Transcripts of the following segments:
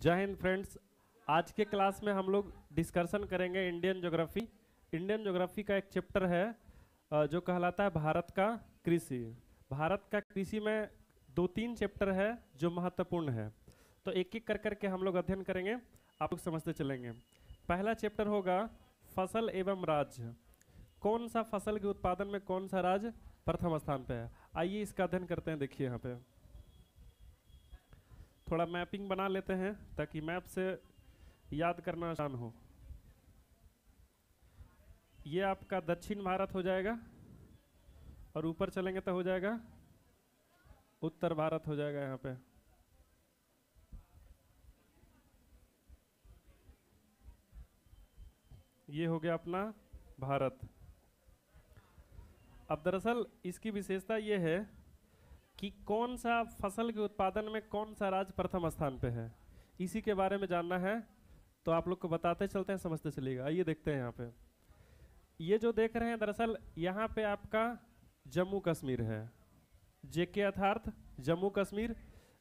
जय हिंद फ्रेंड्स। आज के क्लास में हम लोग डिस्कशन करेंगे इंडियन ज्योग्राफी। इंडियन ज्योग्राफी का एक चैप्टर है जो कहलाता है भारत का कृषि। भारत का कृषि में दो तीन चैप्टर है जो महत्वपूर्ण है, तो एक एक कर करके हम लोग अध्ययन करेंगे, आप लोग समझते चलेंगे। पहला चैप्टर होगा फसल एवं राज्य। कौन सा फसल के उत्पादन में कौन सा राज्य प्रथम स्थान पे है, आइए इसका अध्ययन करते हैं। देखिए यहाँ पे थोड़ा मैपिंग बना लेते हैं ताकि मैप से याद करना आसान हो। ये आपका दक्षिण भारत हो जाएगा और ऊपर चलेंगे तो हो जाएगा उत्तर भारत हो जाएगा। यहाँ पे ये हो गया अपना भारत। अब दरअसल इसकी विशेषता ये है कि कौन सा फसल के उत्पादन में कौन सा राज्य प्रथम स्थान पे है, इसी के बारे में जानना है। तो आप लोग को बताते चलते हैं, समझते चलिएगा। आइए देखते हैं यहाँ पे। ये जो देख रहे हैं दरअसल यहाँ पे आपका जम्मू कश्मीर है। जेके अर्थात जम्मू कश्मीर।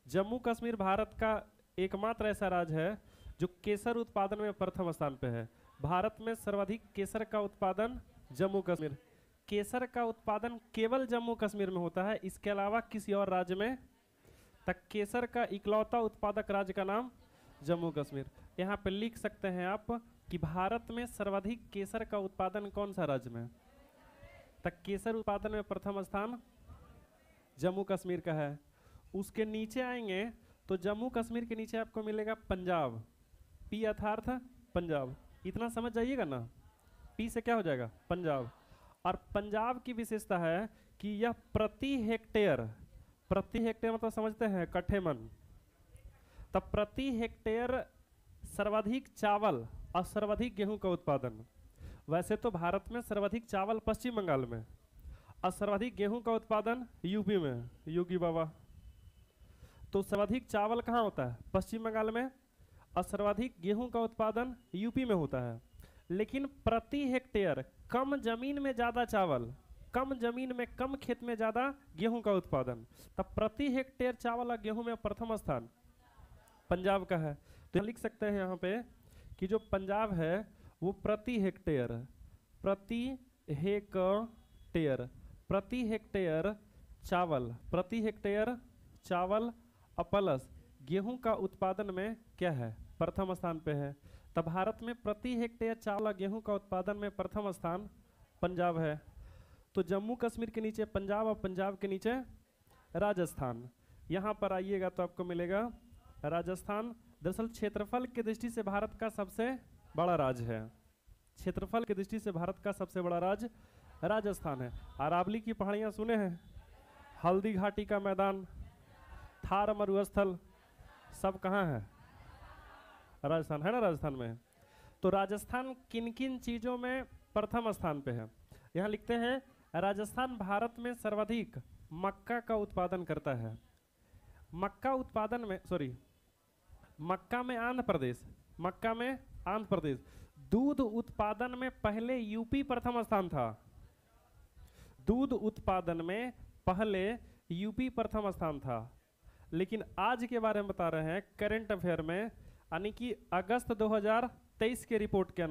जम्मू कश्मीर भारत का एकमात्र ऐसा राज्य है जो केसर उत्पादन में प्रथम स्थान पे है। भारत में सर्वाधिक केसर का उत्पादन जम्मू कश्मीर। केसर का उत्पादन केवल जम्मू कश्मीर में होता है, इसके अलावा किसी और राज्य में तक केसर का इकलौता उत्पादक राज्य का नाम जम्मू कश्मीर। यहाँ पे लिख सकते हैं आप कि भारत में सर्वाधिक केसर का उत्पादन कौन सा राज्य में, तक केसर उत्पादन में प्रथम स्थान जम्मू कश्मीर का है। उसके नीचे आएंगे तो जम्मू कश्मीर के नीचे आपको मिलेगा पंजाब। पी अर्थात पंजाब, इतना समझ जाइएगा ना। पी से क्या हो जाएगा पंजाब। और पंजाब की विशेषता है कि यह प्रति हेक्टेयर मतलब समझते हैं कट्ठे मन, तब प्रति हेक्टेयर सर्वाधिक चावल और सर्वाधिक गेहूं का उत्पादन। वैसे तो भारत में सर्वाधिक चावल पश्चिम बंगाल में और सर्वाधिक गेहूं का उत्पादन यूपी में, योगी बाबा। तो सर्वाधिक चावल कहाँ होता है, पश्चिम बंगाल में, और सर्वाधिक गेहूं का उत्पादन यूपी में होता है। लेकिन प्रति हेक्टेयर कम जमीन में ज्यादा चावल, कम जमीन में कम खेत में ज्यादा गेहूं का उत्पादन, तब प्रति हेक्टेयर चावल और गेहूं में प्रथम स्थान पंजाब का है। तो लिख सकते हैं यहाँ पे कि जो पंजाब है वो प्रति हेक्टेयर चावल और प्लस गेहूं का उत्पादन में क्या है, प्रथम स्थान पे है। तब भारत में प्रति हेक्टेयर चावल और गेहूं का उत्पादन में प्रथम स्थान पंजाब है। तो जम्मू कश्मीर के नीचे पंजाब और पंजाब के नीचे राजस्थान। यहाँ पर आइएगा तो आपको मिलेगा राजस्थान। दरअसल क्षेत्रफल की दृष्टि से भारत का सबसे बड़ा राज्य है। क्षेत्रफल की दृष्टि से भारत का सबसे बड़ा राज्य राजस्थान है। अरावली की पहाड़ियाँ सुने हैं, हल्दी घाटी का मैदान, थार मरुस्थल, सब कहाँ है, राजस्थान है ना। राजस्थान में तो राजस्थान किन किन चीजों में प्रथम स्थान पे है, यहाँ लिखते हैं राजस्थान भारत में सर्वाधिक मक्का का उत्पादन करता है। मक्का में आंध्र प्रदेश। दूध उत्पादन में पहले यूपी प्रथम स्थान था। दूध उत्पादन में पहले यूपी प्रथम स्थान था, लेकिन आज के बारे में बता रहे हैं करंट अफेयर में, यानी कि अगस्त 2023 के रिपोर्ट के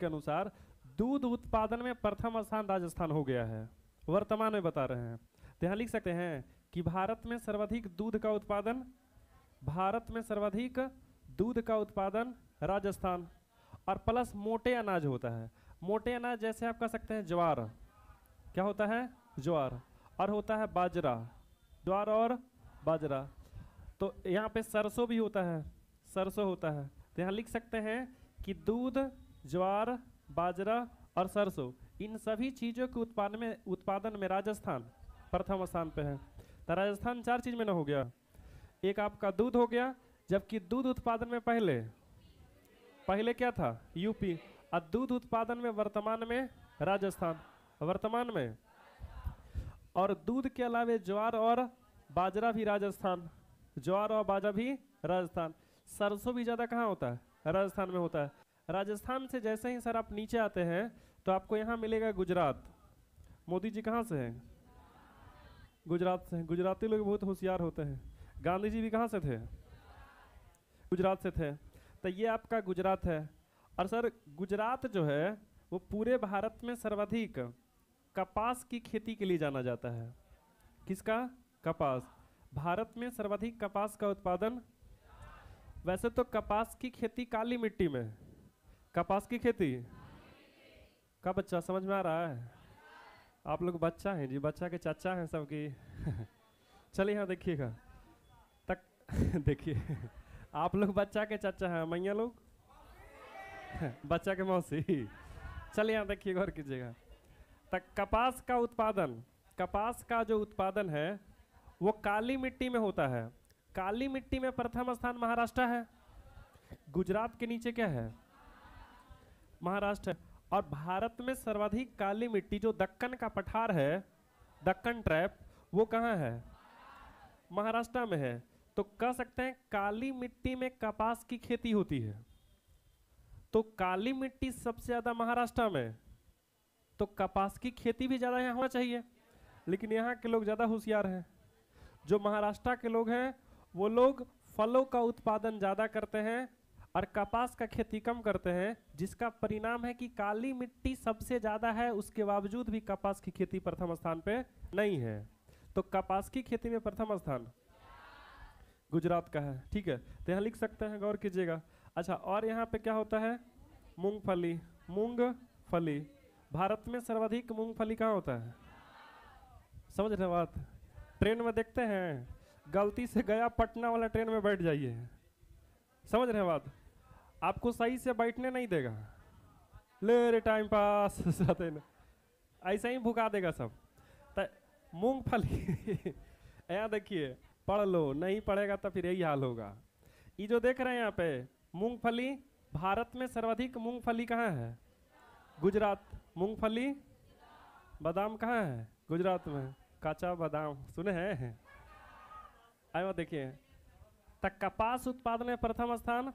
अनुसार दूध उत्पादन में प्रथम स्थान राजस्थान हो गया है, वर्तमान में बता रहे हैं। तो यहाँ लिख सकते हैं कि भारत में सर्वाधिक दूध का उत्पादन राजस्थान। और प्लस मोटे अनाज होता है। मोटे अनाज जैसे आप कह सकते हैं ज्वार, क्या होता है ज्वार, और होता है बाजरा, ज्वार और बाजरा। तो यहाँ पे सरसों भी होता है, तो यहाँ लिख सकते हैं कि दूध, ज्वार, बाजरा और सरसों, इन सभी चीजों के उत्पादन में राजस्थान प्रथम स्थान पे है। तो राजस्थान चार चीज में ना हो गया, एक आपका दूध हो गया, जबकि दूध उत्पादन में पहले क्या था यूपी, और दूध उत्पादन में वर्तमान में राजस्थान, और दूध के अलावे ज्वार और बाजरा भी राजस्थान, सरसों भी ज्यादा कहाँ होता है, राजस्थान में होता है। राजस्थान से जैसे ही सर आप नीचे आते हैं तो आपको यहाँ मिलेगा गुजरात। मोदी जी कहाँ से हैं, गुजरात से। गुजराती लोग बहुत होशियार होते हैं, गांधी जी भी कहाँ से थे? गुजरात से थे। तो ये आपका गुजरात है। और सर गुजरात जो है वो पूरे भारत में सर्वाधिक कपास की खेती के लिए जाना जाता है। किसका? कपास। भारत में सर्वाधिक कपास का उत्पादन। वैसे तो कपास की खेती काली मिट्टी में, कपास की खेती का बच्चा समझ में आ रहा है? आप लोग बच्चा हैं जी, बच्चा के चाचा हैं सबकी। चलिए यहाँ देखिएगा तक। देखिए आप लोग बच्चा के चाचा हैं, मैया लोग बच्चा के मौसी। चलिए यहाँ देखिए, गौर कीजिएगा। तक कपास का उत्पादन, कपास का जो उत्पादन है वो काली मिट्टी में होता है। काली मिट्टी में प्रथम स्थान महाराष्ट्र है। गुजरात के नीचे क्या है? महाराष्ट्र है। और भारत में सर्वाधिक काली मिट्टी जो दक्कन का पठार है, दक्कन ट्रैप, वो कहाँ है? महाराष्ट्र में है। तो कह सकते हैं काली मिट्टी में कपास की खेती होती है। तो काली मिट्टी सबसे ज्यादा महाराष्ट्र में, तो कपास की खेती भी ज्यादा यहाँ होना चाहिए। लेकिन यहाँ के लोग ज्यादा होशियार हैं। जो महाराष्ट्र के लोग हैं वो लोग फलों का उत्पादन ज्यादा करते हैं और कपास का खेती कम करते हैं, जिसका परिणाम है कि काली मिट्टी सबसे ज्यादा है, उसके बावजूद भी कपास की खेती प्रथम स्थान पे नहीं है। तो कपास की खेती में प्रथम स्थान गुजरात का है। ठीक है, तो यहाँ लिख सकते हैं, गौर कीजिएगा। अच्छा, और यहाँ पे क्या होता है? मूंगफली। मूंगफली, भारत में सर्वाधिक मूंगफली कहाँ होता है? समझ रहे बात? ट्रेन में देखते हैं, गलती से गया पटना वाला ट्रेन में बैठ जाइए, समझ रहे बात? आपको सही से बैठने नहीं देगा, ले रे टाइम पास ऐसा ही भुका देगा सब। तो मूंगफली यहाँ देखिए, पढ़ लो, नहीं पढ़ेगा तो फिर यही हाल होगा। ये जो देख रहे हैं यहाँ पे मूंगफली, भारत में सर्वाधिक मूंगफली कहाँ है? गुजरात। मूंगफली, बादाम कहाँ है? गुजरात में। काचा बादाम सुने हैं? आयो देखिए, तक कपास उत्पादन में प्रथम स्थान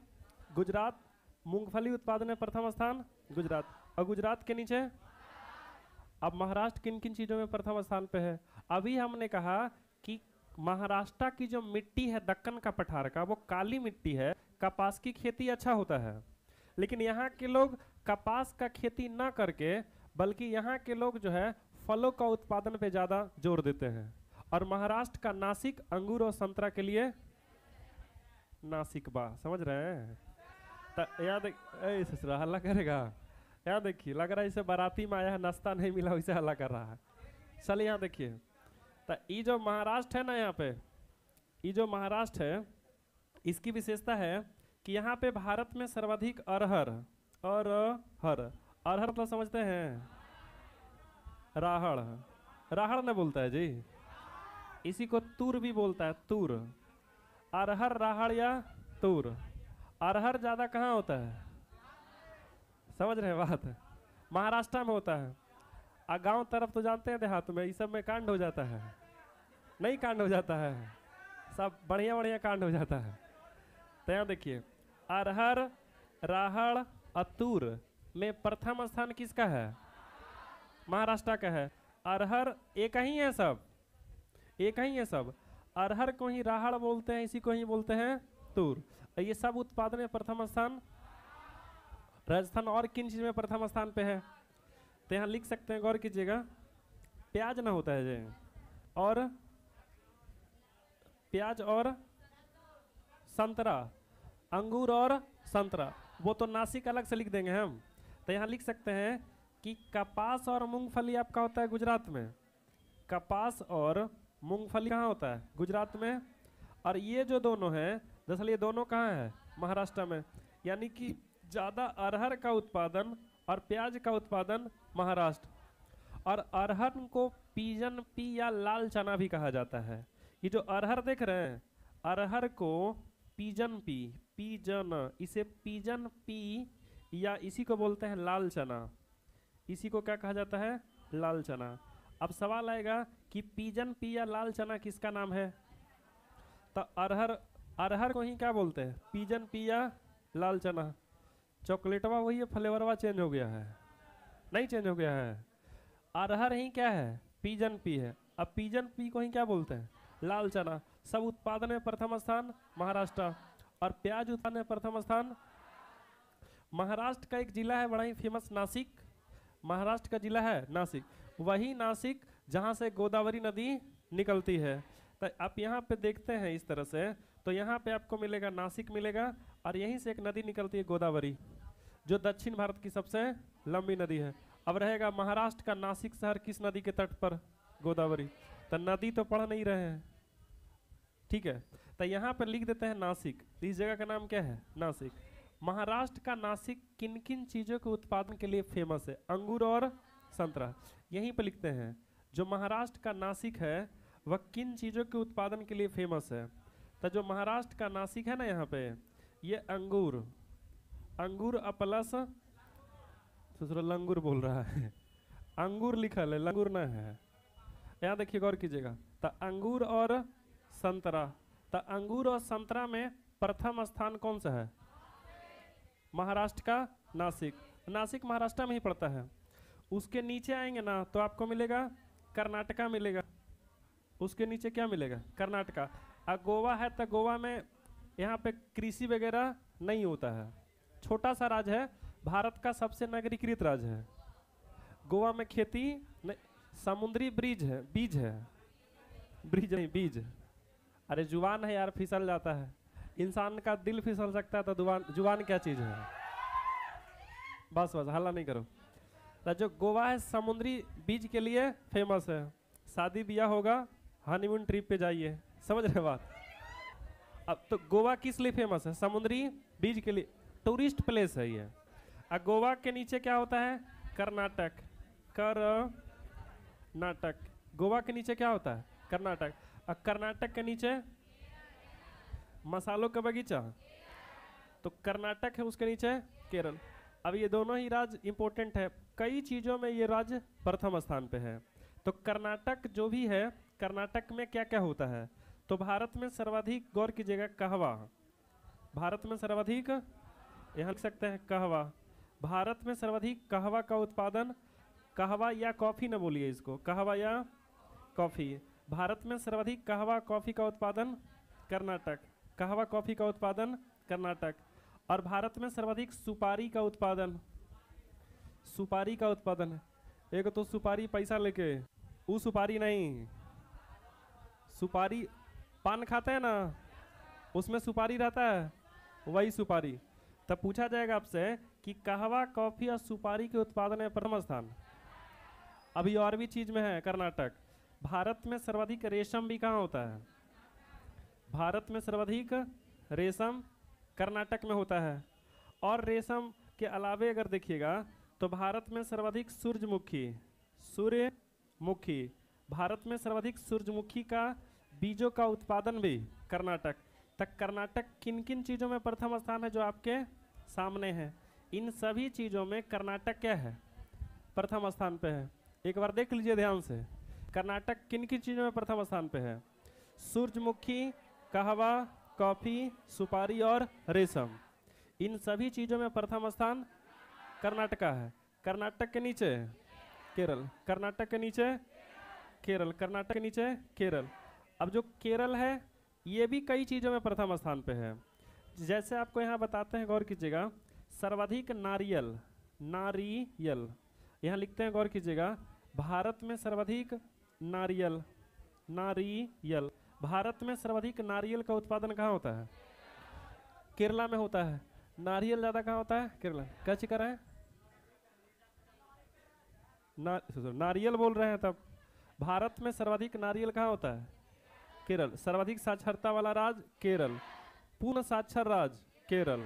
गुजरात, मूंगफली उत्पादन में प्रथम स्थान गुजरात, और गुजरात के नीचे अब महाराष्ट्र किन किन चीजों में प्रथम स्थान पे है? अभी हमने कहा कि महाराष्ट्र की जो मिट्टी है दक्कन का पठार का, वो काली मिट्टी है, कपास की खेती अच्छा होता है। लेकिन यहाँ के लोग कपास का खेती ना करके बल्कि यहाँ के लोग जो है फलों का उत्पादन पे ज्यादा जोर देते हैं। और महाराष्ट्र का नासिक अंगूर और संतरा के लिए नासिक बा, समझ रहे हैं? तो याद ससुरा हल्ला करेगा। यहाँ देखिए, लग रहा है इसे बाराती में आया है, नाश्ता नहीं मिला वैसे हल्ला कर रहा है। चलिए यहाँ देखिए, तो ये जो महाराष्ट्र है ना, यहाँ पे ये जो महाराष्ट्र है, इसकी विशेषता है कि यहाँ पे भारत में सर्वाधिक अरहर, अरहर तो समझते हैं? राहड़, राहड़ ने बोलता है जी, इसी को तूर भी बोलता है, तूर। अरहर, राहड़ या तूर। अरहर ज्यादा कहाँ होता है? समझ रहे हैं बात? महाराष्ट्र में होता है। आ गांव तरफ तो जानते हैं, देहात में इस सब में कांड हो जाता है, नहीं कांड हो जाता है, सब बढ़िया बढ़िया कांड हो जाता है। तो यहाँ देखिए, अरहर, राहड़ और तूर में प्रथम स्थान किसका है? महाराष्ट्र का है। अरहर एक ही है, सब एक ही है सब। अरहर को ही राहड़ बोलते हैं, इसी को ही बोलते हैं तूर। ये सब उत्पादन में प्रथम स्थान राजस्थान। और किन चीज में प्रथम स्थान पे है? तो यहाँ लिख सकते हैं, गौर कीजिएगा, प्याज ना होता है जी, और प्याज और संतरा, अंगूर और संतरा, वो तो नासिक अलग से लिख देंगे हम। तो यहाँ लिख सकते हैं कि कपास और मूंगफली आपका होता है गुजरात में। कपास और मूंगफली कहाँ होता है? गुजरात में। और ये जो दोनों हैं, दरअसल ये दोनों कहाँ है? महाराष्ट्र में। यानी कि ज़्यादा अरहर का उत्पादन और प्याज का उत्पादन महाराष्ट्र। और अरहर को पीजन पी या लाल चना भी कहा जाता है। ये जो अरहर देख रहे हैं, अरहर को पीजन पी, पीजन, इसे पीजन पी या इसी को बोलते हैं लाल चना। इसी को क्या कहा जाता है? लाल चना। अब सवाल आएगा कि पीजन पी या लाल चना किसका नाम है? तो अरहर, अरहर को ही क्या बोलते हैं? पीजन पी या लाल चना। चॉकलेटवा वही है, फ्लेवरवा चेंज हो गया है? नहीं चेंज हो गया है। अरहर ही क्या है? पीजन पी है। अब पीजन पी को ही क्या बोलते हैं? लाल चना। सब उत्पादन में प्रथम स्थान महाराष्ट्र। और प्याज उत्पादन में प्रथम स्थान महाराष्ट्र का एक जिला है बड़ा ही फेमस, नासिक। महाराष्ट्र का जिला है नासिक, वही नासिक जहाँ से गोदावरी नदी निकलती है। तो आप यहाँ पे देखते हैं इस तरह से, तो यहाँ पे आपको मिलेगा नासिक मिलेगा, और यहीं से एक नदी निकलती है गोदावरी, जो दक्षिण भारत की सबसे लंबी नदी है। अब रहेगा महाराष्ट्र का नासिक शहर किस नदी के तट पर? गोदावरी। तो नदी तो पढ़ नहीं रहे हैं, ठीक है, तो यहाँ पर लिख देते हैं नासिक। इस जगह का नाम क्या है? नासिक। महाराष्ट्र का नासिक किन किन चीज़ों के उत्पादन के लिए फेमस है? अंगूर और संतरा। यहीं पर लिखते हैं जो महाराष्ट्र का नासिक है वह किन चीज़ों के उत्पादन के लिए फेमस है। तो जो महाराष्ट्र का नासिक है ना, यहाँ पे ये अंगूर, अंगूर प्लस दूसरा लंगूर बोल रहा है, अंगूर लिखल है, लंगूर ना है। यहाँ देखिए गौर कीजिएगा, तो अंगूर और संतरा। तो अंगूर और संतरा में प्रथम स्थान कौन सा है? महाराष्ट्र का नासिक। नासिक महाराष्ट्र में ही पड़ता है। उसके नीचे आएंगे ना तो आपको मिलेगा कर्नाटका मिलेगा। उसके नीचे क्या मिलेगा? कर्नाटका। और गोवा है तो गोवा में यहाँ पे कृषि वगैरह नहीं होता है, छोटा सा राज्य है, भारत का सबसे नगरीकृत राज्य है। गोवा में खेती नहीं, समुद्री ब्रिज है, बीज है, ब्रिज नहीं बीज। अरे जुबान है यार, फिसल जाता है, इंसान का दिल फिसल सकता है तो जुबान क्या चीज़ है? बस बस हल्ला नहीं करो। तो जो गोवा है समुद्री बीज के लिए फेमस है। शादी ब्याह होगा, हनीमून ट्रिप पे जाइए, समझ रहे बात? अब तो गोवा किस लिए फेमस है? समुद्री बीज के लिए, टूरिस्ट प्लेस है ये। और गोवा के नीचे क्या होता है? कर्नाटक। कर्नाटक। गोवा के नीचे क्या होता है? कर्नाटक। और कर्नाटक के नीचे मसालों का बगीचा, तो कर्नाटक है, उसके नीचे केरल। अब ये दोनों ही राज्य इंपॉर्टेंट है, कई चीज़ों में ये राज्य प्रथम स्थान पे है। तो कर्नाटक जो भी है, कर्नाटक में क्या क्या होता है? तो भारत में सर्वाधिक, गौर कीजिएगा, कहवा। भारत में सर्वाधिक, यहाँ लिख सकते हैं कहवा। भारत में सर्वाधिक कहवा का उत्पादन, कहवा या कॉफ़ी न बोलिए इसको, कहवा या कॉफ़ी। भारत में सर्वाधिक कहवा कॉफ़ी का उत्पादन कर्नाटक, कहवा कॉफ़ी का उत्पादन कर्नाटक। और भारत में सर्वाधिक सुपारी का उत्पादन, सुपारी का उत्पादन है। एक तो सुपारी पैसा लेके, वो सुपारी नहीं, सुपारी पान खाते हैं ना, उसमें सुपारी रहता है, वही सुपारी। तब पूछा जाएगा आपसे कि कहवा कॉफ़ी और सुपारी के उत्पादन में प्रथम स्थान। अभी और भी चीज़ में है कर्नाटक। भारत में सर्वाधिक रेशम भी कहाँ होता है? भारत में सर्वाधिक रेशम कर्नाटक में होता है। और रेशम के अलावे अगर देखिएगा तो भारत में सर्वाधिक सूरजमुखी, सूर्यमुखी, भारत में सर्वाधिक सूरजमुखी का बीजों का उत्पादन भी कर्नाटक। तक कर्नाटक किन किन चीज़ों में प्रथम स्थान है जो आपके सामने है? इन सभी चीज़ों में कर्नाटक क्या है? प्रथम स्थान पे है। एक बार देख लीजिए ध्यान से, कर्नाटक किन किन चीज़ों में प्रथम स्थान पे है? सूरजमुखी, कहवा, कॉफ़ी, सुपारी और रेशम। इन सभी चीज़ों में प्रथम स्थान कर्नाटका है। कर्नाटक के नीचे केरल, कर्नाटक के नीचे केरल, कर्नाटक के नीचे केरल। अब जो केरल है ये भी कई चीज़ों में प्रथम स्थान पे है। जैसे आपको यहाँ बताते हैं, गौर कीजिएगा, सर्वाधिक नारियल, नारियल यहाँ लिखते हैं, गौर कीजिएगा, भारत में सर्वाधिक नारियल, नारियल। भारत में सर्वाधिक नारियल का उत्पादन कहाँ होता है? केरला में होता है। नारियल ज़्यादा कहाँ होता है? केरला। क्या चिकर है? नारियल बोल रहे हैं तब। भारत में सर्वाधिक नारियल कहाँ होता है? केरल। सर्वाधिक साक्षरता वाला राज्य केरल, पूर्ण साक्षर राज्य केरल।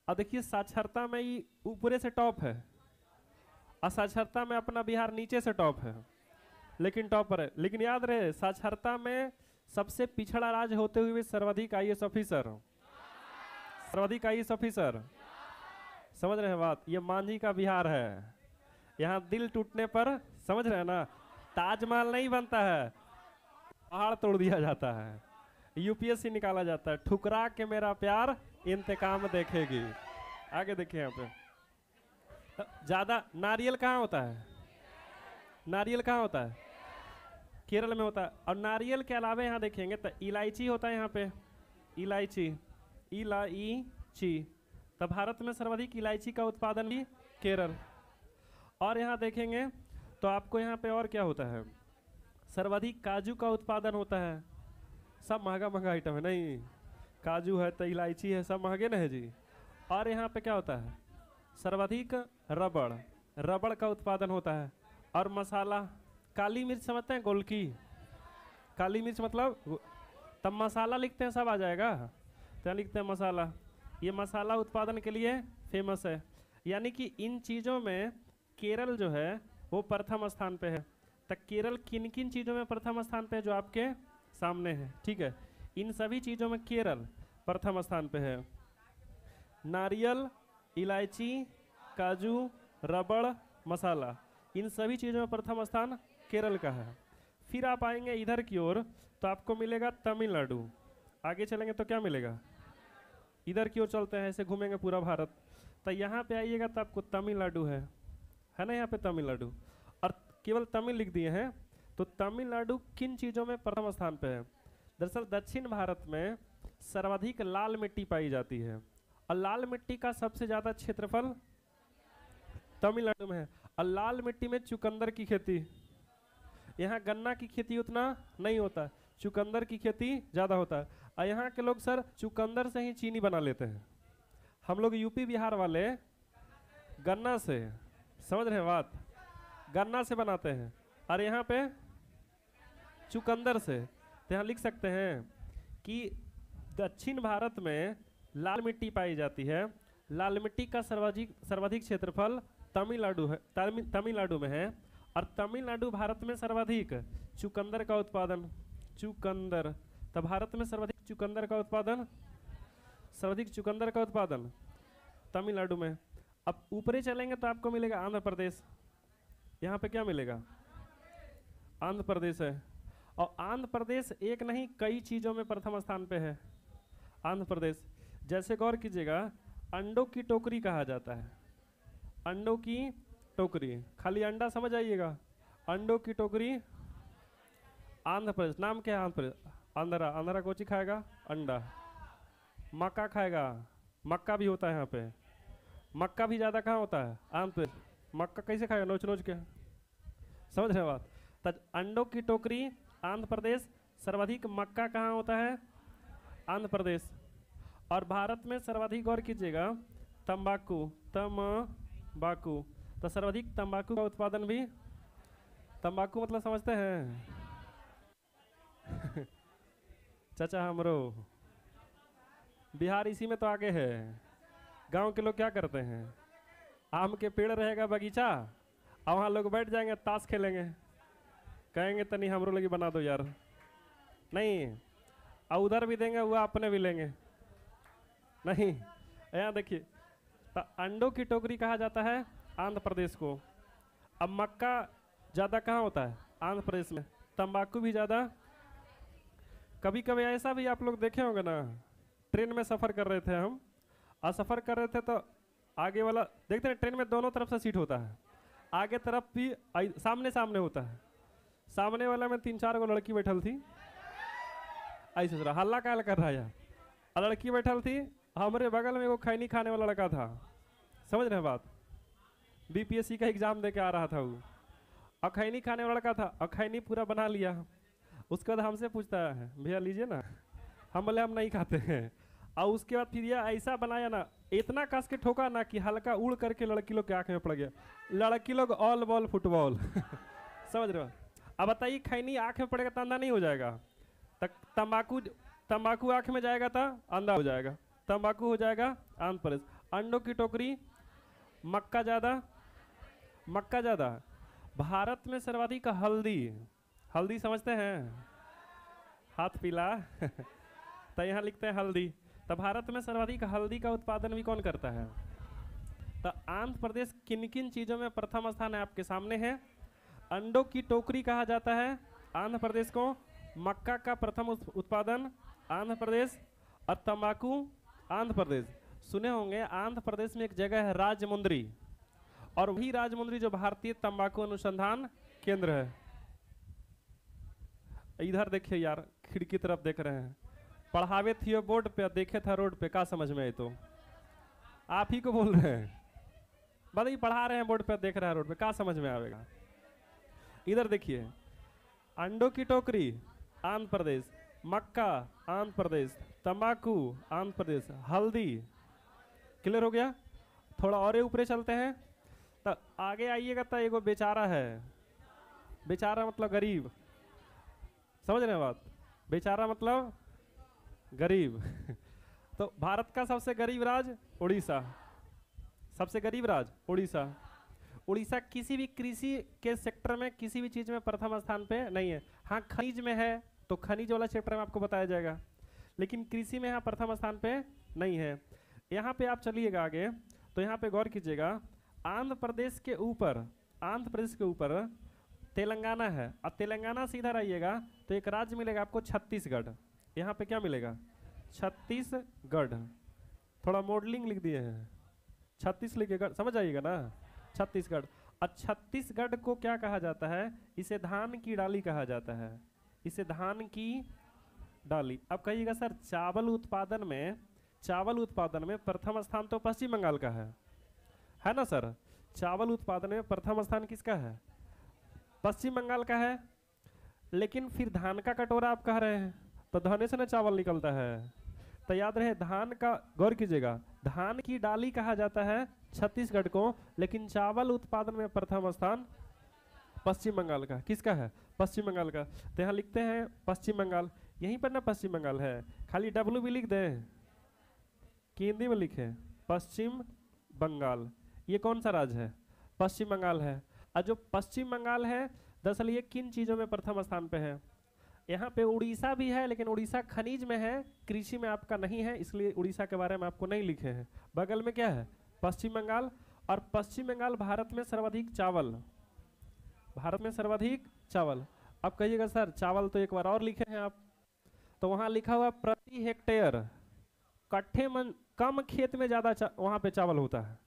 अब देखिए साक्षरता में ही ऊपरे से टॉप है, असाक्षरता में अपना बिहार नीचे से टॉप है, लेकिन टॉपर है। लेकिन याद रहे, साक्षरता में सबसे पिछड़ा राज्य होते हुए सर्वाधिक आईएएस ऑफिसर, सर्वाधिक आईएएस ऑफिसर, समझ रहे हैं बात? ये मांझी का बिहार है। यहाँ दिल टूटने पर, समझ रहे हैं ना, ताजमहल नहीं बनता है, पहाड़ तोड़ दिया जाता है, यूपीएससी निकाला जाता है। ठुकरा के मेरा प्यार इंतकाम देखेगी। आगे देखिए यहाँ पे ज्यादा नारियल कहाँ होता है? नारियल कहाँ होता है? केरल में होता है। और नारियल के अलावा यहाँ देखेंगे तो इलायची होता है यहाँ पे, इलायची, इलायची। तो भारत में सर्वाधिक इलायची का उत्पादन भी केरल। और यहाँ देखेंगे तो आपको यहाँ पे और क्या होता है, सर्वाधिक काजू का उत्पादन होता है। सब महंगा महंगा आइटम है, नहीं काजू है तो इलायची है, सब महंगे ना है जी। और यहाँ पे क्या होता है, सर्वाधिक रबड़, रबड़ का उत्पादन होता है। और मसाला, काली मिर्च समझते हैं, गोलकी काली मिर्च मतलब, तब मसाला लिखते हैं सब आ जाएगा, तो लिखते हैं मसाला। ये मसाला उत्पादन के लिए फेमस है। यानी कि इन चीज़ों में केरल जो है वो प्रथम स्थान पे है। तो केरल किन किन चीज़ों में प्रथम स्थान पे है जो आपके सामने है, ठीक है। इन सभी चीज़ों में केरल प्रथम स्थान पे है। नारियल, इलायची, काजू, रबड़, मसाला, इन सभी चीज़ों में प्रथम स्थान केरल का है। फिर आप आएंगे इधर की ओर तो आपको मिलेगा तमिलनाडु। आगे चलेंगे तो क्या मिलेगा, इधर की ओर चलते हैं, ऐसे घूमेंगे पूरा भारत। तो यहाँ पे आइएगा तो आपको तमिलनाडु है ना, यहाँ पे तमिलनाडु। और केवल तमिल लिख दिए हैं। तो तमिलनाडु किन चीज़ों में प्रथम स्थान पे है। दरअसल दक्षिण भारत में सर्वाधिक लाल मिट्टी पाई जाती है, और लाल मिट्टी का सबसे ज़्यादा क्षेत्रफल तमिलनाडु में है। और लाल मिट्टी में चुकंदर की खेती, यहाँ गन्ना की खेती उतना नहीं होता, चुकंदर की खेती ज़्यादा होता है। और यहाँ के लोग सर चुकंदर से ही चीनी बना लेते हैं। हम लोग यूपी बिहार वाले गन्ना से, समझ रहे हैं बात, गन्ना से बनाते हैं, और यहाँ पे चुकंदर से। तो यहाँ लिख सकते हैं कि दक्षिण भारत में लाल मिट्टी पाई जाती है। लाल मिट्टी का सर्वाधिक क्षेत्रफल तमिलनाडु है, तमिलनाडु में है। और तमिलनाडु भारत में सर्वाधिक चुकंदर का उत्पादन, चुकंदर, तो भारत में सर्वाधिक चुकंदर का उत्पादन, सर्वाधिक चुकंदर का उत्पादन तमिलनाडु में। अब ऊपरी चलेंगे तो आपको मिलेगा आंध्र प्रदेश। यहाँ पे क्या मिलेगा, आंध्र प्रदेश है। और आंध्र प्रदेश एक नहीं कई चीज़ों में प्रथम स्थान पे है आंध्र प्रदेश। जैसे गौर कीजिएगा, अंडों की टोकरी कहा जाता है, अंडों की टोकरी, खाली अंडा समझ आइएगा, अंडों की टोकरी आंध्र प्रदेश। नाम क्या है आंध्र प्रदेश, आंध्रा। आंध्रा कोची खाएगा, अंडा। मक्का खाएगा, मक्का भी होता है यहाँ पे। मक्का भी ज़्यादा कहाँ होता है, आंध्र प्रदेश। मक्का कैसे खाएगा, नोच नोच के, समझ रहे बात। तब अंडों की टोकरी आंध्र प्रदेश, सर्वाधिक मक्का कहाँ होता है, आंध्र प्रदेश। और भारत में सर्वाधिक गौर कीजिएगा तंबाकू, तंबाकू, तो सर्वाधिक तंबाकू का उत्पादन भी, तंबाकू मतलब समझते हैं चाचा हमरो बिहार इसी में तो आगे है। गांव के लोग क्या करते हैं, आम के पेड़ रहेगा बगीचा, और वहाँ लोग बैठ जाएंगे ताश खेलेंगे, कहेंगे तनी हमरो लगी बना दो यार, नहीं, और उधर भी देंगे वो अपने भी लेंगे, नहीं। यहाँ देखिए, तो अंडों की टोकरी कहा जाता है आंध्र प्रदेश को। अब मक्का ज़्यादा कहाँ होता है, आंध्र प्रदेश में। तंबाकू भी ज़्यादा। कभी कभी ऐसा भी आप लोग देखे होंगे ना, ट्रेन में सफ़र कर रहे थे हम, और सफ़र कर रहे थे तो आगे वाला देखते हैं, ट्रेन में दोनों तरफ से सीट होता है, आगे तरफ भी सामने सामने होता है। सामने वाला में 3-4 गो लड़की बैठल थी, ऐसे सोच रहा हल्ला काल कर रहा है, और लड़की बैठल थी, हमारे बगल में वो खैनी खाने वाला लड़का था, समझ रहे हैं बात, बीपीएससी का एग्जाम दे के आ रहा था वो, और खैनी खाने वाला लड़का था, और खैनी पूरा बना लिया। उसके बाद हमसे पूछता है भैया लीजिए ना, हम बोले हम नहीं खाते हैं। और उसके बाद फिर ये ऐसा बनाया ना, इतना कस के ठोका ना कि हल्का उड़ करके लड़की लोग के आँख में पड़ गया। लड़की लोग ऑल बॉल फुटबॉल समझ रहे हो। अब बताइए खैनी आँख में पड़ेगा तो अंधा नहीं हो जाएगा, तंबाकू आँख में जाएगा तो अंधा हो जाएगा। तंबाकू हो जाएगा आंध्र प्रदेश। अंडों की टोकरी, मक्का ज़्यादा, मक्का ज़्यादा। भारत में सर्वाधिक हल्दी, हल्दी समझते हैं, हाथ पीला तो यहाँ लिखते हैं हल्दी। तो भारत में सर्वाधिक हल्दी का उत्पादन भी कौन करता है। तो आंध्र प्रदेश किन किन चीज़ों में प्रथम स्थान है आपके सामने है। अंडों की टोकरी कहा जाता है आंध्र प्रदेश को, मक्का का प्रथम उत्पादन आंध्र प्रदेश, और तंबाकू आंध्र प्रदेश। सुने होंगे आंध्र प्रदेश में एक जगह है राजमुंद्री, और वही राजमुंद्री जो भारतीय तंबाकू अनुसंधान केंद्र है। इधर देखिए यार, खिड़की तरफ देख रहे हैं। पढ़ावे थी बोर्ड पे, देखे था रोड पे, का समझ में आए? तो आप ही को बोल रहे हैं, बताइए, पढ़ा रहे हैं बोर्ड पे, देख रहे हैं रोड पे, का समझ में आएगा? इधर देखिए, अंडों की टोकरी आंध्र प्रदेश, मक्का आंध्र प्रदेश, तंबाकू आंध्र प्रदेश, हल्दी। क्लियर हो गया? थोड़ा और ऊपर चलते हैं तो आगे आइएगा तो एगो बेचारा है। बेचारा मतलब गरीब, समझ रहे हैं बात? बेचारा मतलब गरीब। तो भारत का सबसे गरीब राज्य उड़ीसा, सबसे गरीब राज्य उड़ीसा। उड़ीसा किसी भी कृषि के सेक्टर में, किसी भी चीज में प्रथम स्थान पे नहीं है। हाँ, खनिज में है, तो खनिज वाला सेक्टर में आपको बताया जाएगा, लेकिन कृषि में यहाँ प्रथम स्थान पे नहीं है। यहाँ पे आप चलिएगा आगे, तो यहाँ पे गौर कीजिएगा, आंध्र प्रदेश के ऊपर, आंध्र प्रदेश के ऊपर तेलंगाना है। अब तेलंगाना से इधर आइएगा तो एक राज्य मिलेगा आपको छत्तीसगढ़। यहाँ पे क्या मिलेगा? छत्तीसगढ़। थोड़ा मॉडलिंग लिख दिए हैं, 36 लिखेगा, समझ आइएगा ना, छत्तीसगढ़। और छत्तीसगढ़ को क्या कहा जाता है? इसे धान की डाली कहा जाता है, इसे धान की डाली। अब कहिएगा सर, चावल उत्पादन में, चावल उत्पादन में प्रथम स्थान तो पश्चिम बंगाल का है ना सर? चावल उत्पादन में प्रथम स्थान किसका है? पश्चिम बंगाल का है। लेकिन फिर धान का कटोरा आप कह रहे हैं, तो धाने से ना चावल निकलता है। तो याद रहे, धान का, गौर कीजिएगा, धान की डाली कहा जाता है छत्तीसगढ़ को, लेकिन चावल उत्पादन में प्रथम स्थान पश्चिम बंगाल का। किसका है? पश्चिम बंगाल का। तो यहाँ लिखते हैं पश्चिम बंगाल, यहीं पर ना पश्चिम बंगाल है, खाली डब्ल्यू भी लिख दें कि हिंदी में लिखे पश्चिम बंगाल। ये कौन सा राज्य है? पश्चिम बंगाल है। और जो पश्चिम बंगाल है, दरअसल ये किन चीज़ों में प्रथम स्थान पे है? यहाँ पे उड़ीसा भी है, लेकिन उड़ीसा खनिज में है, कृषि में आपका नहीं है, इसलिए उड़ीसा के बारे में आपको नहीं लिखे हैं। बगल में क्या है? पश्चिम बंगाल। और पश्चिम बंगाल भारत में सर्वाधिक चावल, भारत में सर्वाधिक चावल। अब कहिएगा सर, चावल तो एक बार और लिखे हैं आप, तो वहाँ लिखा हुआ प्रति हेक्टेयर, कट्ठे मन कम खेत में ज़्यादा वहाँ पे चावल होता है।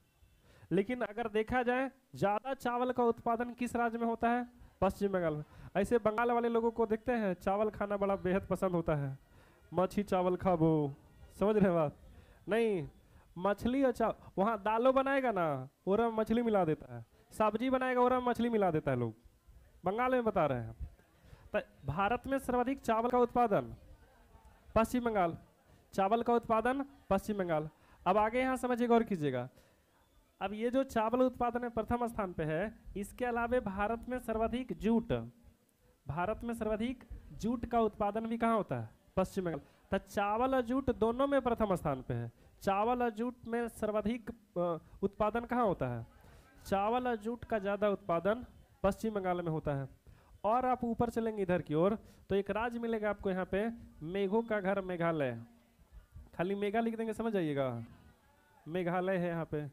लेकिन अगर देखा जाए, ज़्यादा चावल का उत्पादन किस राज्य में होता है? पश्चिम बंगाल में। ऐसे बंगाल वाले लोगों को देखते हैं, चावल खाना बड़ा बेहद पसंद होता है, मछली चावल खाबो, समझ रहे हैं बात? नहीं, मछली और चावल, वहाँ दालों बनाएगा ना, और मछली मिला देता है, सब्जी बनाएगा और मछली मिला देता है लोग, बंगाल में बता रहे हैं। तो भारत में सर्वाधिक चावल का उत्पादन पश्चिम बंगाल, चावल का उत्पादन पश्चिम बंगाल। अब आगे यहाँ समझिएगा और कीजिएगा, अब ये जो चावल उत्पादन में प्रथम स्थान पे है, इसके अलावे भारत में सर्वाधिक जूट, भारत में सर्वाधिक जूट का उत्पादन भी कहाँ होता है? पश्चिम बंगाल। तो चावल और जूट दोनों में प्रथम स्थान पे है। चावल और जूट में सर्वाधिक उत्पादन कहाँ होता है? चावल और जूट का ज़्यादा उत्पादन पश्चिम बंगाल में होता है। और आप ऊपर चलेंगे इधर की ओर, तो एक राज्य मिलेगा आपको यहाँ पे, मेघों का घर मेघालय। खाली मेघा लिख देंगे, समझ आइएगा, मेघालय है यहाँ पे,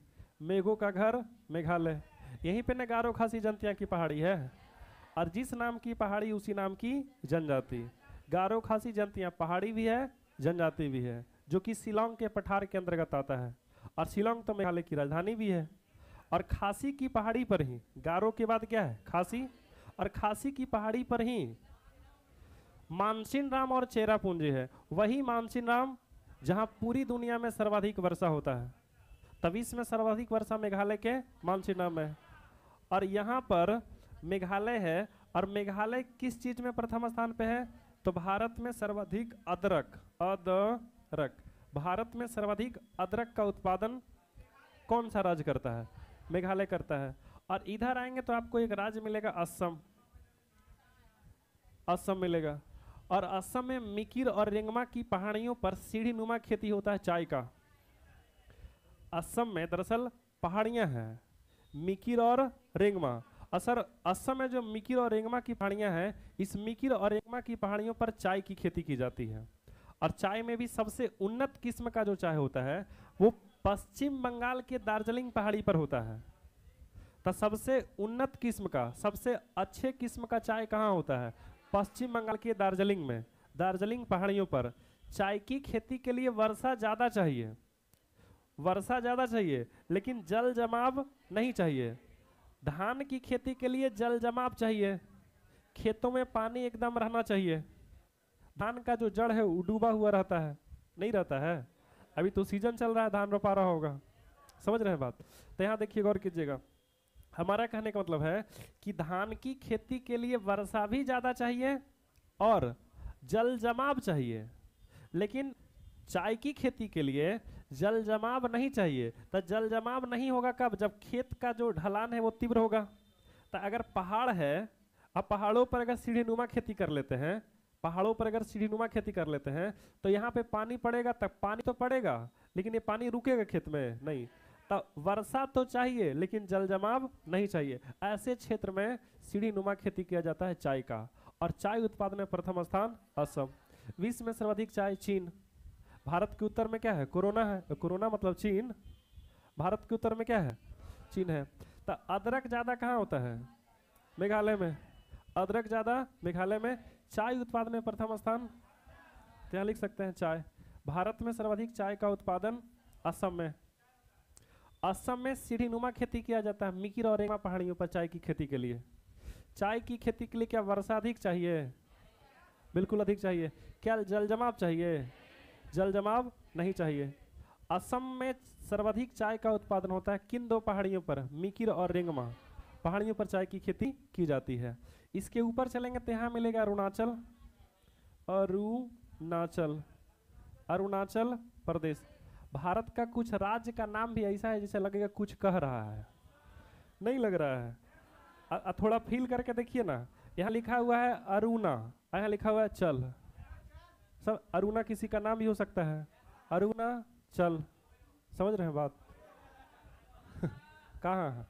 मेघों का घर मेघालय। यहीं पे न गारो खासी जनतिया की पहाड़ी है, और जिस नाम की पहाड़ी उसी नाम की जनजाति। गारो खासी जनतिया पहाड़ी भी है, जनजाति भी है, जो कि शिलोंग के पठार के अंतर्गत आता है। और शिलोंग तो मेघालय की राजधानी भी है। और खासी की पहाड़ी पर ही, गारो के बाद क्या है? खासी। और खासी की पहाड़ी पर ही मानसिन राम और चेरापूंजी है। वही मानसिन राम जहाँ पूरी दुनिया में सर्वाधिक वर्षा होता है, तभी इसमें सर्वाधिक वर्षा मेघालय के मानसिन राम में। और यहाँ पर मेघालय है, और मेघालय किस चीज में प्रथम स्थान पे है? तो भारत में सर्वाधिक अदरक, अदरक, भारत में सर्वाधिक अदरक का उत्पादन कौन सा राज्य करता है? मेघालय करता है। और इधर आएंगे तो आपको एक राज्य मिलेगा, असम, असम मिलेगा। और असम में मिकिर और रेंगमा की पहाड़ियों पर सीढ़ी नुमा खेती होता है चाय का। असम में दरअसल पहाड़ियां हैं, मिकिर और रेंगमा। असर असम में जो मिकिर और रेंगमा की पहाड़ियां हैं, इस मिकिर और रेंगमा की पहाड़ियों पर चाय की खेती की जाती है। और चाय में भी सबसे उन्नत किस्म का जो चाय होता है, वो पश्चिम बंगाल के दार्जिलिंग पहाड़ी पर होता है। तो सबसे उन्नत किस्म का, सबसे अच्छे किस्म का चाय कहाँ होता है? पश्चिम बंगाल के दार्जिलिंग में, दार्जिलिंग पहाड़ियों पर। चाय की खेती के लिए वर्षा ज़्यादा चाहिए, वर्षा ज़्यादा चाहिए, लेकिन जल जमाव नहीं चाहिए। धान की खेती के लिए जल जमाव चाहिए, खेतों में पानी एकदम रहना चाहिए। धान का जो जड़ है वो डूबा हुआ रहता है, नहीं रहता है? अभी तो सीजन चल रहा है, धान रोपा रहा होगा, समझ रहे हैं बात? तो यहाँ देखिए, गौर कीजिएगा, हमारा कहने का मतलब है कि धान की खेती के लिए वर्षा भी ज्यादा चाहिए और जल जमाव चाहिए, लेकिन चाय की खेती के लिए जल जमाव नहीं चाहिए। तो जल जमाव नहीं होगा कब? जब खेत का जो ढलान है वो तीव्र होगा। तो अगर पहाड़ है, अब पहाड़ों पर अगर सीढ़ीनुमा खेती कर लेते हैं, पहाड़ों पर अगर सीढ़ीनुमा खेती कर लेते हैं तो यहाँ पे पानी पड़ेगा, तब पानी तो पड़ेगा, लेकिन ये पानी रुकेगा खेत में नहीं। तो वर्षा तो चाहिए लेकिन जल जमाव नहीं चाहिए। ऐसे क्षेत्र में सीढ़ीनुमा खेती किया जाता है चाय का। और चाय उत्पादन में प्रथम स्थान असम। विश्व में सर्वाधिक चाय चीन। भारत के उत्तर में क्या है? कोरोना है, कोरोना मतलब चीन। भारत के उत्तर में क्या है? चीन है। तो अदरक ज्यादा कहाँ होता है? मेघालय में। अदरक ज्यादा मेघालय में। चाय उत्पादन में प्रथम स्थान, तो यहाँ लिख सकते हैं चाय। भारत में सर्वाधिक चाय का उत्पादन असम में। असम में सीढ़ीनुमा खेती किया जाता है मिकिर और रेंगमा पहाड़ियों पर चाय की खेती के लिए। चाय की खेती के लिए क्या वर्षा अधिक चाहिए? बिल्कुल अधिक चाहिए। क्या जल जमाव चाहिए? जल जमाव नहीं चाहिए। असम में सर्वाधिक चाय का उत्पादन होता है किन दो पहाड़ियों पर? मिकिर और रेंगमा पहाड़ियों पर चाय की खेती की जाती है। इसके ऊपर चलेंगे तो यहाँ मिलेगा अरुणाचल, अरुणाचल, अरुणाचल प्रदेश। भारत का कुछ राज्य का नाम भी ऐसा है जैसे लगेगा कुछ कह रहा है, नहीं लग रहा है? थोड़ा फील करके देखिए ना। यहाँ लिखा हुआ है अरुणा, यहाँ लिखा हुआ है चल। सब अरुणा किसी का नाम भी हो सकता है, अरुणा चल। समझ रहे हैं बात? कहाँ है?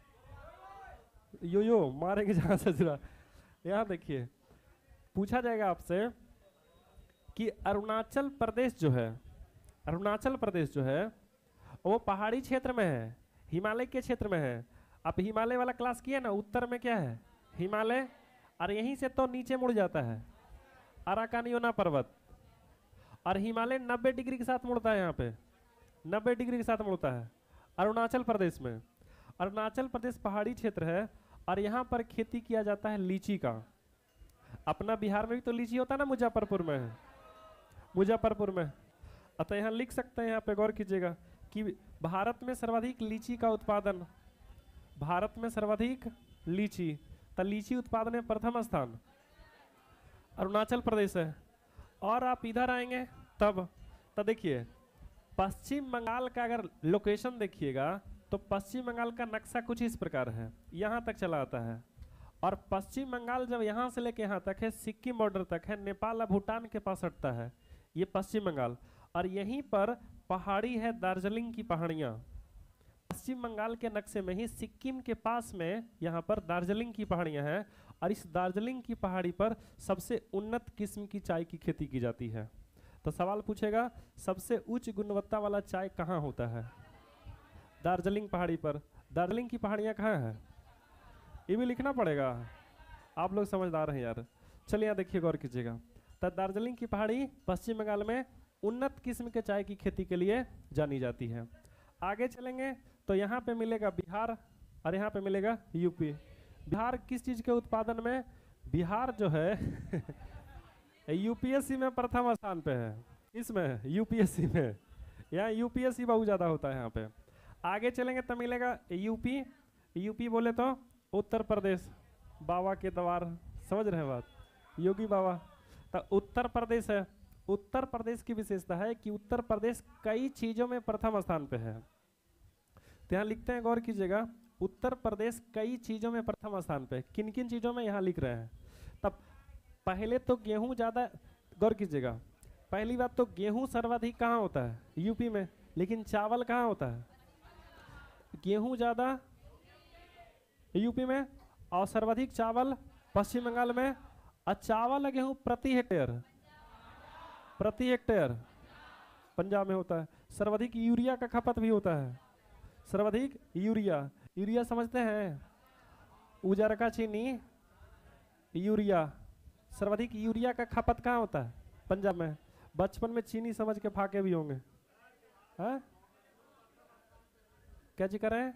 यो यो मारेंगे जहाँ से जुड़ा। यहाँ देखिए, पूछा जाएगा आपसे कि अरुणाचल प्रदेश जो है, अरुणाचल प्रदेश जो है वो पहाड़ी क्षेत्र में है, हिमालय के क्षेत्र में है। आप हिमालय वाला क्लास किए ना, उत्तर में क्या है? हिमालय। और यहीं से तो नीचे मुड़ जाता है अराकानियोना पर्वत, और हिमालय 90 डिग्री के साथ मुड़ता है। यहाँ पे 90 डिग्री के साथ मुड़ता है अरुणाचल प्रदेश में। अरुणाचल प्रदेश पहाड़ी क्षेत्र है और यहाँ पर खेती किया जाता है लीची का। अपना बिहार में भी तो लीची होता है ना, मुजफ्फरपुर में, मुजफ्फरपुर में। अतः यहाँ लिख सकते हैं, यहाँ पे गौर कीजिएगा कि भारत में सर्वाधिक लीची का उत्पादन, भारत में सर्वाधिक लीची, तो लीची उत्पादन में प्रथम स्थान अरुणाचल प्रदेश है। और आप इधर आएंगे तब तो देखिए, पश्चिम बंगाल का अगर लोकेशन देखिएगा तो पश्चिम बंगाल का नक्शा कुछ इस प्रकार है, यहाँ तक चला आता है। और पश्चिम बंगाल जब यहाँ से लेके यहाँ तक है, सिक्किम बॉर्डर तक है, नेपाल और भूटान के पास हटता है, ये पश्चिम बंगाल। और यहीं पर पहाड़ी है दार्जिलिंग की पहाड़ियाँ। पश्चिम बंगाल के नक्शे में ही सिक्किम के पास में यहाँ पर दार्जिलिंग की पहाड़ियाँ हैं, और इस दार्जिलिंग की पहाड़ी पर सबसे उन्नत किस्म की चाय की खेती की जाती है। तो सवाल पूछेगा, सबसे उच्च गुणवत्ता वाला चाय कहाँ होता है? दार्जिलिंग पहाड़ी पर। दार्जिलिंग की पहाड़ियाँ कहाँ हैं? ये भी लिखना पड़ेगा, आप लोग समझदार हैं यार। चलिए यहाँ देखिए, गौर कीजिएगा। तो दार्जिलिंग की पहाड़ी पश्चिम बंगाल में उन्नत किस्म के चाय की खेती के लिए जानी जाती है। आगे चलेंगे तो यहाँ पे मिलेगा बिहार और यहाँ पे मिलेगा यूपी। बिहार किस चीज़ के उत्पादन में? बिहार जो है यूपीएससी में प्रथम स्थान पे है। इसमें यूपीएससी में, यहाँ यूपीएससी बहुत ज़्यादा होता है यहाँ पे। आगे चलेंगे तो मिलेगा यूपी। यूपी बोले तो उत्तर प्रदेश, बाबा के द्वार, समझ रहे हैं बात, योगी बाबा। तो उत्तर प्रदेश है। उत्तर प्रदेश की विशेषता है कि उत्तर प्रदेश कई चीज़ों में प्रथम स्थान पे है। तो यहाँ लिखते हैं, गौर कीजिएगा, उत्तर प्रदेश कई चीज़ों में प्रथम स्थान पे। किन किन चीज़ों में यहाँ लिख रहे हैं? तब पहले तो गेहूँ ज़्यादा, गौर कीजिएगा, पहली बात तो गेहूँ सर्वाधिक कहाँ होता है? यूपी में। लेकिन चावल कहाँ होता है? गेहूँ ज़्यादा यूपी में, और सर्वाधिक चावल पश्चिम बंगाल में। और चावल और गेहूँ प्रति हेक्टेयर, प्रति हेक्टेयर पंजाब में होता है। सर्वाधिक यूरिया का खपत भी होता है, सर्वाधिक यूरिया। यूरिया समझते हैं? उजरका चीनी, यूरिया। सर्वाधिक यूरिया का खपत कहाँ होता है? पंजाब में। बचपन में चीनी समझ के फाके भी होंगे, हाँ? क्या जी कर रहे हैं?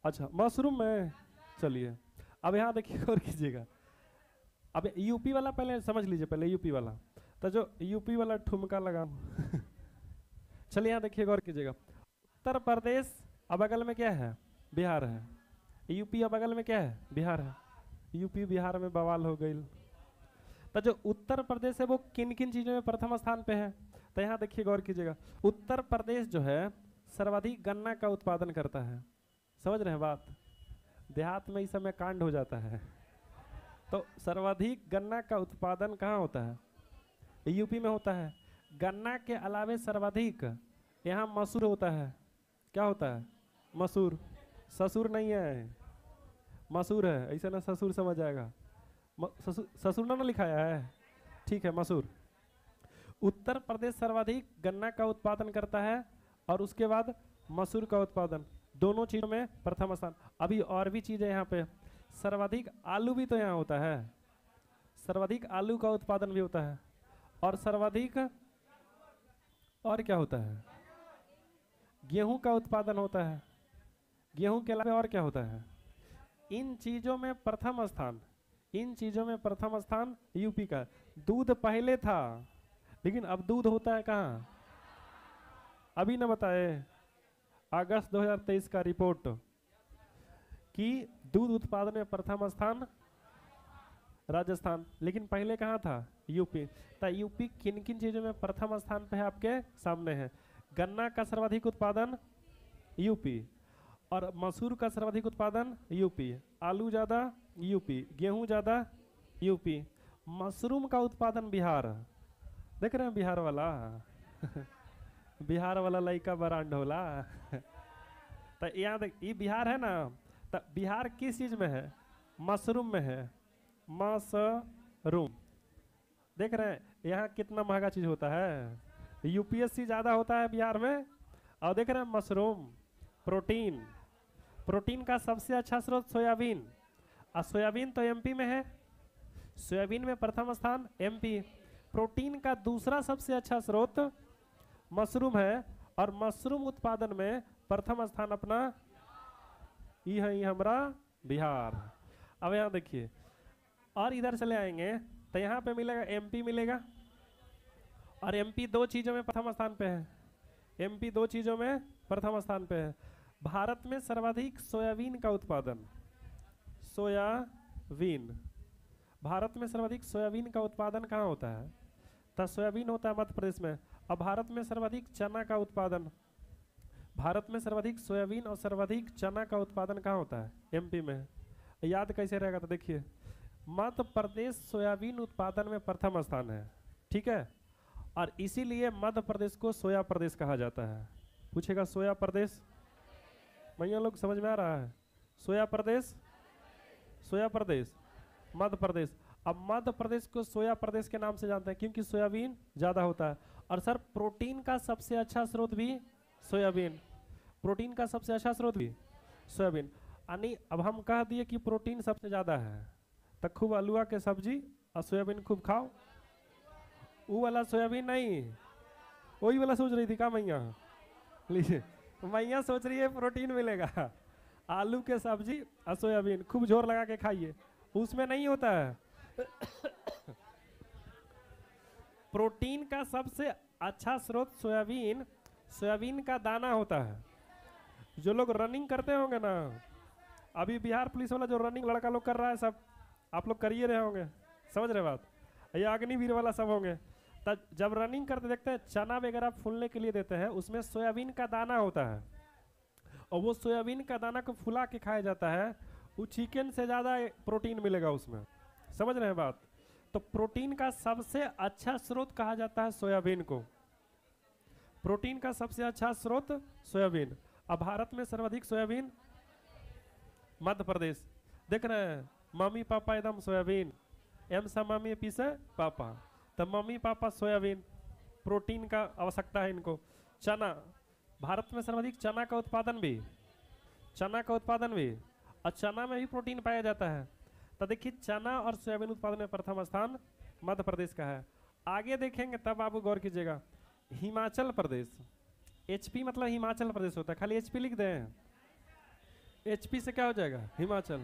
अच्छा, मशरूम में। चलिए अब यहाँ देखिए गौर कीजिएगा, अब यूपी वाला पहले समझ लीजिए, पहले यूपी वाला, तो जो यूपी वाला ठुमका लगा चलिए यहाँ देखिए गौर कीजिएगा, उत्तर प्रदेश अब बगल में क्या है, बिहार है, यूपी अब बगल में क्या है, बिहार है, यूपी बिहार में बवाल हो गई। तो जो उत्तर प्रदेश है वो किन किन चीजों में प्रथम स्थान पे है, तो यहाँ देखिए गौर कीजिएगा, उत्तर प्रदेश जो है सर्वाधिक गन्ना का उत्पादन करता है। समझ रहे हैं बात, देहात में इस समय कांड हो जाता है। तो सर्वाधिक गन्ना का उत्पादन कहाँ होता है, यूपी में होता है। गन्ना के अलावे सर्वाधिक यहाँ मसूर होता है। क्या होता है, मसूर, ससुर नहीं है, मसूर है, ऐसे ना ससुर समझ आएगा, ससुर ना लिखाया है, ठीक है, मसूर। उत्तर प्रदेश सर्वाधिक गन्ना का उत्पादन करता है और उसके बाद मसूर का उत्पादन, दोनों चीजों में प्रथम स्थान। अभी और भी चीजें यहाँ पे, सर्वाधिक आलू भी तो यहाँ होता है, सर्वाधिक आलू का उत्पादन भी होता है, और सर्वाधिक और क्या होता है, गेहूं का उत्पादन होता है। गेहूं के अलावा और क्या होता है, इन चीजों में प्रथम स्थान, इन चीजों में प्रथम स्थान यूपी का। दूध पहले था, लेकिन अब दूध होता है कहाँ, अभी न बताए, अगस्त 2023 का रिपोर्ट कि दूध उत्पादन में प्रथम स्थान राजस्थान, लेकिन पहले कहाँ था, यूपी। तो यूपी किन किन चीजों में प्रथम स्थान पे है आपके सामने है, गन्ना का सर्वाधिक उत्पादन यूपी, और मसूर का सर्वाधिक उत्पादन यूपी, आलू ज्यादा यूपी, गेहूं ज्यादा यूपी, मशरूम का उत्पादन बिहार। देख रहे हैं बिहार वाला बिहार वाला लड़का बरांड होला तो यहाँ देख, ये बिहार है ना, तो बिहार किस चीज में है, मशरूम में है, मशरूम। देख रहे हैं यहाँ कितना महंगा चीज होता है, यूपीएससी ज्यादा होता है बिहार में, और देख रहे हैं मशरूम, प्रोटीन, प्रोटीन का सबसे अच्छा स्रोत सोयाबीन, और सोयाबीन तो एमपी में है, सोयाबीन में प्रथम स्थान एमपी। प्रोटीन का दूसरा सबसे अच्छा स्रोत मशरूम है, और मशरूम उत्पादन में प्रथम स्थान अपना ये है, ये हमारा बिहार। अब यहाँ देखिए, और इधर चले आएंगे तो यहाँ पे मिलेगा एमपी मिलेगा, और एमपी दो चीजों में प्रथम स्थान पे है, एमपी दो चीजों में प्रथम स्थान पे है। भारत में सर्वाधिक सोयाबीन का उत्पादन, सोयाबीन, भारत में सर्वाधिक सोयाबीन का उत्पादन कहाँ होता है, तो सोयाबीन होता है मध्य प्रदेश में। अब भारत में सर्वाधिक चना का उत्पादन, भारत में सर्वाधिक सोयाबीन और सर्वाधिक चना का उत्पादन कहाँ होता है, एमपी में। याद कैसे रहेगा, तो देखिए मध्य प्रदेश सोयाबीन उत्पादन में प्रथम स्थान है, ठीक है, और इसीलिए मध्य प्रदेश को सोया प्रदेश कहा जाता है। पूछेगा सोया प्रदेश, भैया लोग समझ में आ रहा है, सोया प्रदेश, सोया प्रदेश, मध्य प्रदेश। अब मध्य प्रदेश को सोया प्रदेश के नाम से जानते हैं क्योंकि सोयाबीन ज्यादा होता है। और सर प्रोटीन का सबसे अच्छा स्रोत भी सोयाबीन, प्रोटीन का सबसे अच्छा स्रोत भी सोयाबीन। यानी अब हम कह दिए कि प्रोटीन सबसे ज्यादा है, तो खूब आलूआ के सब्जी और सोयाबीन खूब खाओ। वो वाला सोयाबीन नहीं, वही वाला सोच रही थी का मैया, लीजिए मैया सोच रही है प्रोटीन मिलेगा, आलू के सब्जी और सोयाबीन खूब जोर लगा के खाइए, उसमें नहीं होता है प्रोटीन का सबसे अच्छा स्रोत सोयाबीन, सोयाबीन का दाना होता है। जो लोग रनिंग करते होंगे ना, अभी बिहार पुलिस वाला जो रनिंग लड़का लोग कर रहा है, सब आप लोग करिए रहे होंगे, समझ रहे बात, या अग्निवीर वाला सब होंगे, तब जब रनिंग करते देखते हैं चना वगैरह फूलने के लिए देते हैं, उसमें सोयाबीन का दाना होता है, और वो सोयाबीन का दाना को फुला के खाया जाता है, वो चिकन से ज़्यादा प्रोटीन मिलेगा उसमें, समझ रहे हैं बात। तो प्रोटीन का सबसे अच्छा स्रोत कहा जाता है सोयाबीन को, प्रोटीन का सबसे अच्छा स्रोत सोयाबीन। अब भारत में सर्वाधिक सोयाबीन मध्य प्रदेश, देख रहे हैं मम्मी पापा एकदम सोयाबीन, एम सा मम्मी पी से पापा, तब मम्मी पापा सोयाबीन, प्रोटीन का आवश्यकता है इनको। चना, भारत में सर्वाधिक चना का उत्पादन भी, चना का उत्पादन भी, और चना में भी प्रोटीन पाया जाता है। तो देखिए चना और सोयाबीन उत्पादन में प्रथम स्थान मध्य प्रदेश का है। आगे देखेंगे तब आप गौर कीजिएगा, हिमाचल प्रदेश, एचपी मतलब हिमाचल प्रदेश होता है, खाली एचपी लिख दें, एचपी से क्या हो जाएगा हिमाचल,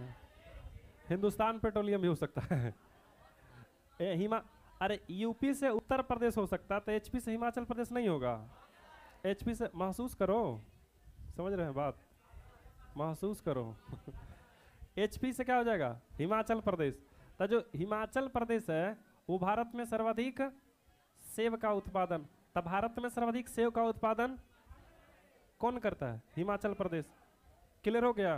हिंदुस्तान पेट्रोलियम भी हो सकता है। अरे यूपी से उत्तर प्रदेश हो सकता है, तो एचपी से हिमाचल प्रदेश नहीं होगा। एचपी से महसूस करो, समझ रहे हैं बात, महसूस करो। एचपी से क्या हो जाएगा, हिमाचल प्रदेश। तो जो हिमाचल प्रदेश है वो भारत में सर्वाधिक सेब का उत्पादन, तब भारत में सर्वाधिक सेब का उत्पादन कौन करता है, हिमाचल प्रदेश। क्लियर हो गया।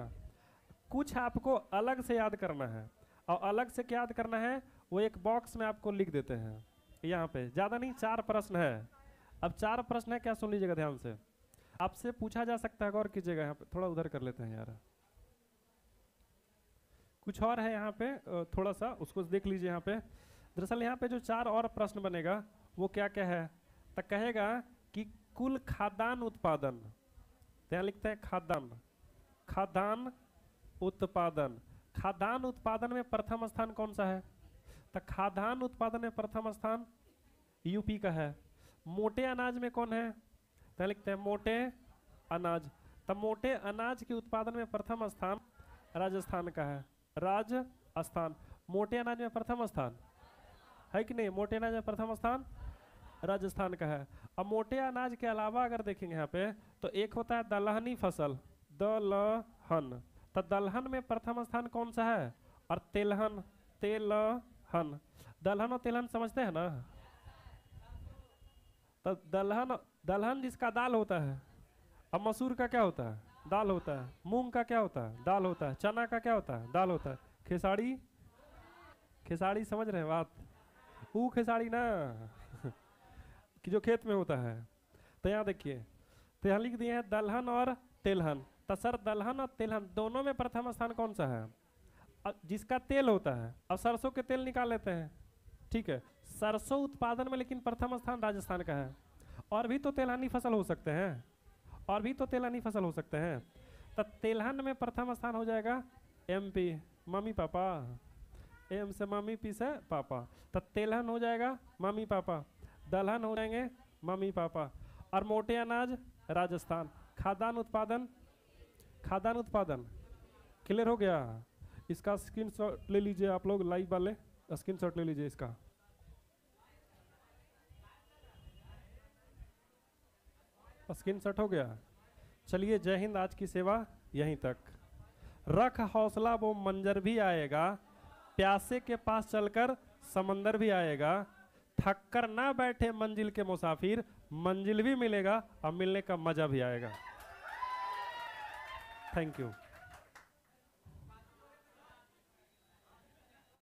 कुछ आपको अलग से याद करना है, और अलग से क्या याद करना है वो एक बॉक्स में आपको लिख देते हैं यहाँ पे, ज़्यादा नहीं, 4 प्रश्न है। अब 4 प्रश्न है, क्या सुन लीजिएगा ध्यान से। आपसे पूछा जा सकता है, गौर कीजिएगा, यहाँ पे थोड़ा उधर कर लेते हैं यार, कुछ और है यहाँ पे, थोड़ा सा उसको देख लीजिए यहाँ पे। दरअसल यहाँ पे जो 4 और प्रश्न बनेगा वो क्या क्या है, तो कहेगा कि कुल खाद्यान्न उत्पादन, तो यहाँ लिखते हैं खाद्यान्न, खाद्यान्न उत्पादन, खाद्यान्न उत्पादन में प्रथम स्थान कौन सा है, तो खाद्यान्न उत्पादन में प्रथम स्थान यूपी का है। मोटे अनाज में कौन है, तो लिखते हैं मोटे अनाज, तो मोटे अनाज के उत्पादन में प्रथम स्थान राजस्थान का है, राजस्थान। मोटे अनाज में प्रथम स्थान है कि नहीं, मोटे अनाज में प्रथम स्थान राजस्थान का है। अब मोटे अनाज के अलावा अगर देखेंगे यहाँ पे, तो एक होता है दलहनी फसल, दलहन, तो दलहन में प्रथम स्थान कौन सा है, और तेलहन, तेलहन। दलहन और तेलहन समझते हैं ना, तो दलहन, दलहन जिसका दाल होता है। अब मसूर का क्या होता है, दाल होता है। मूंग का क्या होता है, दाल होता है। चना का क्या होता है, दाल होता है। खेसारी, खेसारी समझ रहे हैं बात, वो खेसारी ना कि जो खेत में होता है। तो यहाँ देखिए, तो यहाँ लिख दिए हैं दलहन और तेलहन। तो सर दलहन और तेलहन दोनों में प्रथम स्थान कौन सा है, अब जिसका तेल होता है। अब सरसों के तेल निकाल लेते हैं, ठीक है। सरसों उत्पादन में लेकिन प्रथम स्थान राजस्थान का है। और भी तो तेलहनी फसल हो सकते हैं, और भी तो तेलहनी फसल हो सकते हैं। तो तेलहन में प्रथम स्थान हो जाएगा एमपी, मम्मी पापा, एम से मम्मी, पी से पापा। तो तेलहन हो जाएगा मम्मी पापा, दलहन हो जाएंगे मम्मी पापा, और मोटे अनाज राजस्थान। खाद्यान्न उत्पादन, खाद्यान्न उत्पादन क्लियर हो गया। इसका स्क्रीनशॉट ले लीजिए आप लोग, लाइव वाले स्क्रीनशॉट ले लीजिए इसका। स्क्रीनशॉट हो गया। चलिए, जय हिंद। आज की सेवा यहीं तक। रख हौसला वो मंजर भी आएगा, प्यासे के पास चलकर समंदर भी आएगा। थक कर ना बैठे मंजिल के मुसाफिर, मंजिल भी मिलेगा और मिलने का मजा भी आएगा। Thank you.